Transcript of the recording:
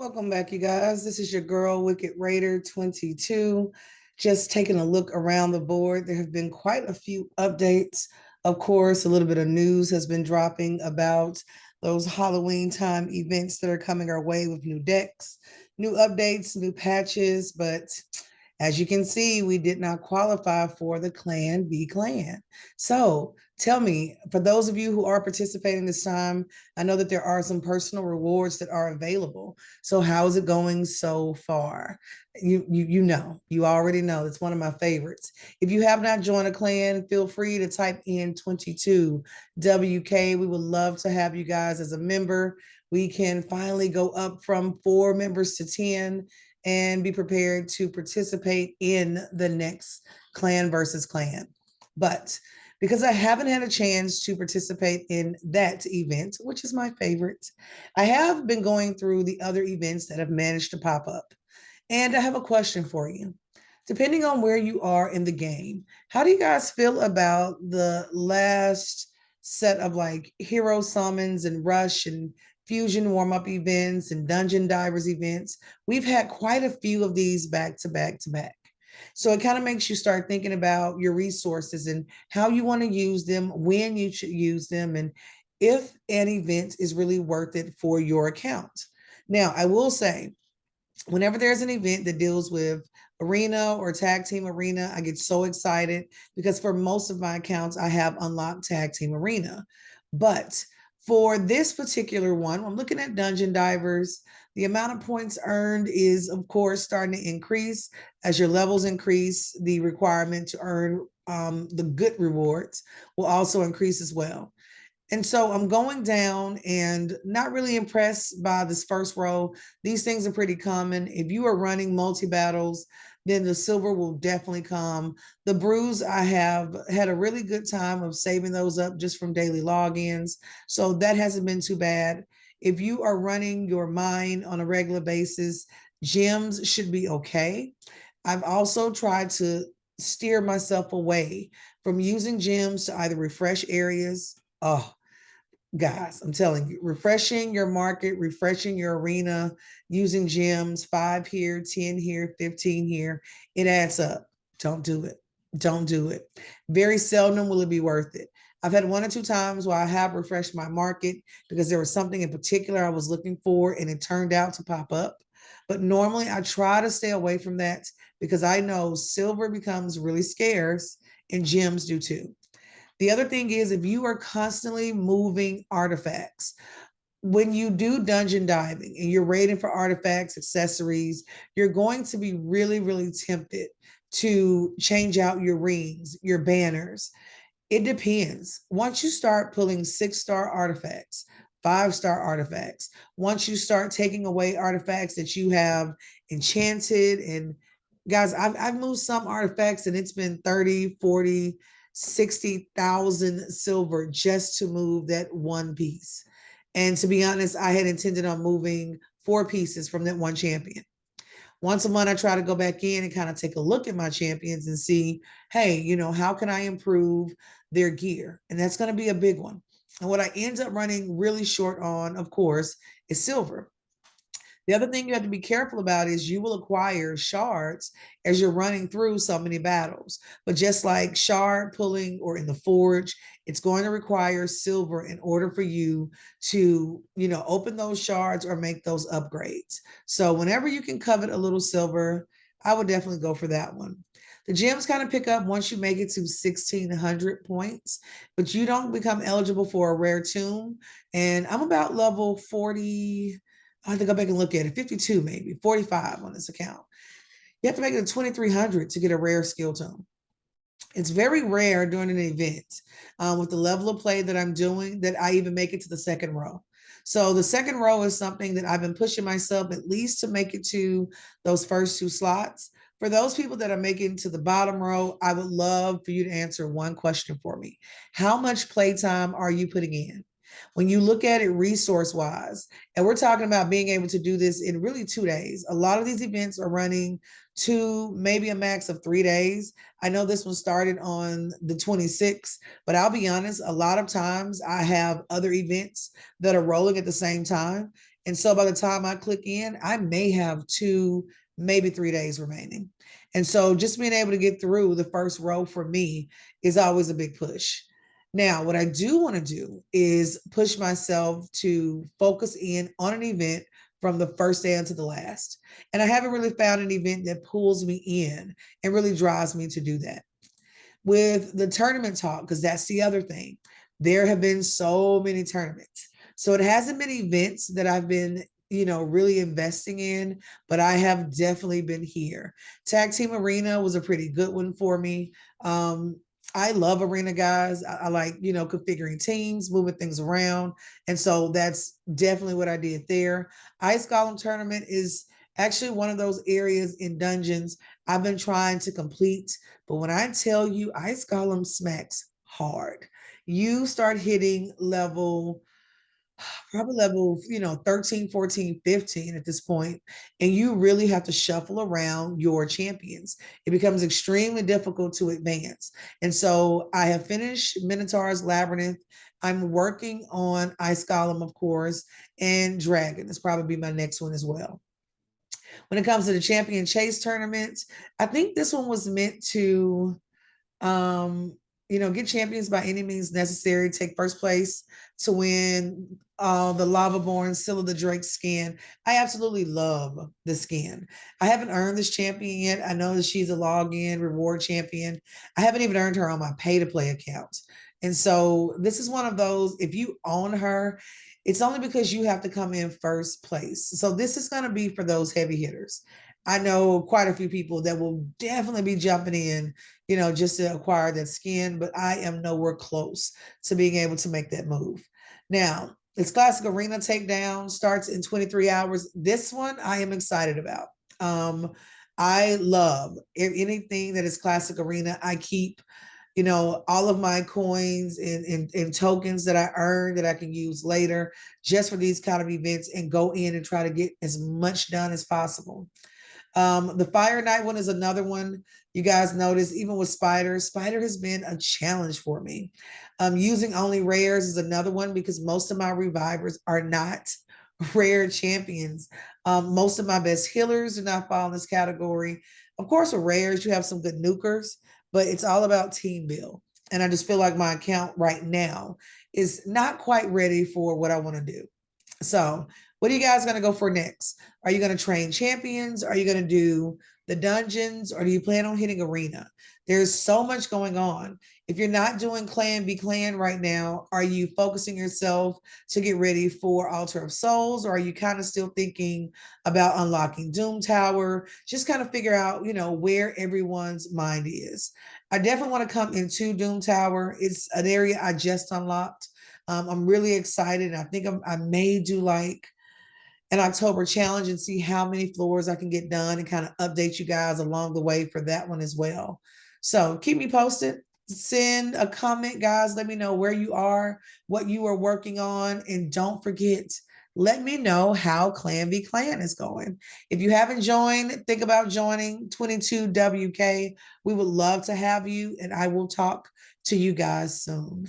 Welcome back, you guys. This is your girl, Wicked Raider 22. Just taking a look around the board. There have been quite a few updates. Of course, a little bit of news has been dropping about those Halloween time events that are coming our way with new decks, new updates, new patches. But as you can see, we did not qualify for the Clan v Clan. So tell me, for those of you who are participating this time, I know that there are some personal rewards that are available. So how is it going so far? You already know. It's one of my favorites. If you have not joined a clan, feel free to type in 22WK. We would love to have you guys as a member. We can finally go up from 4 members to 10 and be prepared to participate in the next clan versus clan. But because I haven't had a chance to participate in that event, which is my favorite, I have been going through the other events that have managed to pop up. And I have a question for you. Depending on where you are in the game, how do you guys feel about the last set of like hero summons and rush and fusion warm-up events and dungeon divers events? We've had quite a few of these back to back to back. So it kind of makes you start thinking about your resources and how you want to use them, when you should use them, and if an event is really worth it for your account. Now, I will say, whenever there's an event that deals with arena or tag team arena, I get so excited because for most of my accounts, I have unlocked tag team arena. But for this particular one, I'm looking at dungeon divers. The amount of points earned is, of course, starting to increase as your levels increase. The requirement to earn the good rewards will also increase as well. And so I'm going down and not really impressed by this first row. These things are pretty common. If you are running multi battles, then the silver will definitely come. The brews, I have had a really good time of saving those up just from daily logins. So that hasn't been too bad. If you are running your mine on a regular basis, gems should be okay. I've also tried to steer myself away from using gems to either refresh areas. Oh, guys, I'm telling you, refreshing your market, refreshing your arena, using gems, 5 here, 10 here, 15 here, it adds up. Don't do it. Don't do it. Very seldom will it be worth it. I've had 1 or 2 times where I have refreshed my market because there was something in particular I was looking for and it turned out to pop up. But normally I try to stay away from that because I know silver becomes really scarce and gems do too. The other thing is, if you are constantly moving artifacts, when you do dungeon diving and you're raiding for artifacts, accessories, you're going to be really, really tempted to change out your rings, your banners. It depends. Once you start pulling 6-star artifacts, 5-star artifacts, once you start taking away artifacts that you have enchanted, and guys, I've moved some artifacts and it's been 30, 40, 60,000 silver just to move that one piece. And to be honest, I had intended on moving 4 pieces from that one champion. Once a month, I try to go back in and kind of take a look at my champions and see, hey, how can I improve their gear? And that's going to be a big one. And what I end up running really short on, of course, is silver. The other thing you have to be careful about is you will acquire shards as you're running through so many battles. But just like shard pulling or in the forge, it's going to require silver in order for you to, open those shards or make those upgrades. So whenever you can covet a little silver, I would definitely go for that one. The gems kind of pick up once you make it to 1,600 points, but you don't become eligible for a rare tomb. And I'm about level 40. I have to go back and look at it. 52, maybe 45 on this account. You have to make it to 2,300 to get a rare skill tome. It's very rare during an event with the level of play that I'm doing that I even make it to the second row. So the second row is something that I've been pushing myself at least to make it to those first 2 slots. For those people that are making to the bottom row, I would love for you to answer one question for me. How much playtime are you putting in? When you look at it resource wise, and we're talking about being able to do this in really 2 days, a lot of these events are running two, maybe a max of 3 days. I know this one started on the 26th, but I'll be honest, a lot of times I have other events that are rolling at the same time. And so by the time I click in, I may have 2, maybe 3 days remaining. And so just being able to get through the first row for me is always a big push. Now, what I do want to do is push myself to focus in on an event from the first day until the last. And I haven't really found an event that pulls me in and really drives me to do that. With the tournament talk, because that's the other thing, there have been so many tournaments. So it hasn't been events that I've been really investing in, but I have definitely been here. Tag Team Arena was a pretty good one for me. I love arena guys. I like, configuring teams, moving things around. And so that's definitely what I did there. Ice Golem tournament is actually one of those areas in dungeons I've been trying to complete. But when I tell you Ice Golem smacks hard, you start hitting level probably level 13, 14, 15 at this point, and you really have to shuffle around your champions. It becomes extremely difficult to advance. And so I have finished Minotaur's Labyrinth. I'm working on Ice Golem, of course, and Dragon. This probably be my next one as well. When it comes to the champion chase tournaments, I think this one was meant to um, get champions by any means necessary, take first place to win the Lavaborn Seal of the Drake skin. I absolutely love the skin. I haven't earned this champion yet. I know that she's a login reward champion. I haven't even earned her on my pay to play account. And so this is one of those, if you own her, it's only because you have to come in first place. So this is going to be for those heavy hitters. I know quite a few people that will definitely be jumping in, just to acquire that skin, but I am nowhere close to being able to make that move. Now, this classic arena takedown starts in 23 hours. This one I am excited about. I love anything that is classic arena. I keep all of my coins and tokens that I earn that I can use later just for these kind of events and go in and try to get as much done as possible. The Fire Knight one is another one. You guys notice, even with Spider has been a challenge for me. Using only rares is another one because most of my revivers are not rare champions. Most of my best healers do not fall in this category. Of course, with rares, you have some good nukers, but it's all about team build. And I just feel like my account right now is not quite ready for what I want to do. So, what are you guys going to go for next? Are you going to train champions? Are you going to do the dungeons? Or do you plan on hitting arena? There's so much going on. If you're not doing clan v clan right now, are you focusing yourself to get ready for Altar of Souls? Or are you kind of still thinking about unlocking Doom Tower? Just kind of figure out, where everyone's mind is. I definitely want to come into Doom Tower. It's an area I just unlocked. I'm really excited. I think I may do like an October challenge and see how many floors I can get done and kind of update you guys along the way for that one as well. So keep me posted. Send a comment, guys. Let me know where you are, what you are working on, and don't forget, let me know how Clan v Clan is going. If you haven't joined, think about joining 22WK. We would love to have you, and I will talk to you guys soon.